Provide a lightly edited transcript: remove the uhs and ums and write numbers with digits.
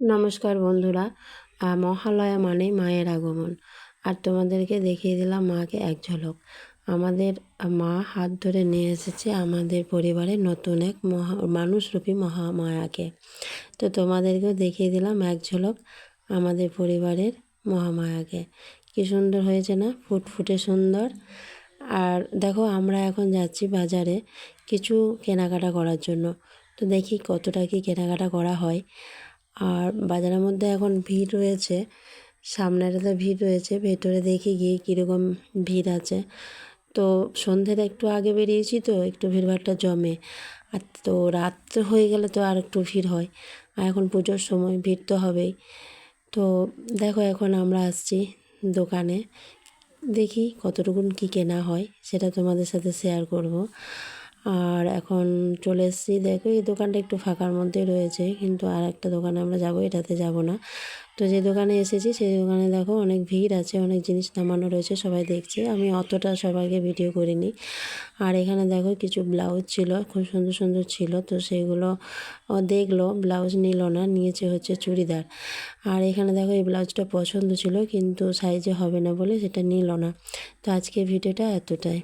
নমস্কার বন্ধুরা। মহালয়া মানে মায়ের আগমন। আর তোমাদেরকে দেখিয়ে দিলাম মাকে এক ঝলক। আমাদের মা হাত ধরে নিয়ে এসেছে আমাদের পরিবারের নতুন এক মানুষরূপী মহামায়াকে। তো তোমাদেরকেও দেখিয়ে দিলাম এক ঝলক আমাদের পরিবারের মহামায়াকে। কী সুন্দর হয়েছে না, ফুটফুটে সুন্দর। আর দেখো, আমরা এখন যাচ্ছি বাজারে কিছু কেনাকাটা করার জন্য। তো দেখি কতটা কি কেনাকাটা করা হয়। আর বাজারের মধ্যে এখন ভিড় রয়েছে, সামনেটাতে ভিড় রয়েছে, ভেতরে দেখি গিয়ে কীরকম ভিড় আছে। তো সন্ধ্যের একটু আগে বেরিয়েছি, তো একটু ভিড়ভাড়টা জমে। আর তো রাত হয়ে গেলে তো আর একটু ভিড় হয়। আর এখন পুজোর সময় ভিড় তো হবেই। তো দেখো, এখন আমরা আসছি দোকানে, দেখি কতটুকুন কী কেনা হয় সেটা তোমাদের সাথে শেয়ার করব। আর এখন চলে এসেছি, দেখো এই দোকানটা একটু ফাঁকার মধ্যে রয়েছে, কিন্তু আর একটা দোকানে আমরা যাব, এটাতে যাব না। তো যে দোকানে এসেছি সেই দোকানে দেখো অনেক ভিড় আছে, অনেক জিনিস নামানো রয়েছে, সবাই দেখছে। আমি অতটা সবাইকে ভিডিও করিনি। আর এখানে দেখো কিছু ব্লাউজ ছিল, খুব সুন্দর সুন্দর ছিল। তো সেইগুলো ও দেখলো, ব্লাউজ নিল না, নিয়েছে হচ্ছে চুড়িদার। আর এখানে দেখো এই ব্লাউজটা পছন্দ ছিল, কিন্তু সাইজে হবে না বলে সেটা নিল না। তো আজকে ভিডিওটা এতটাই।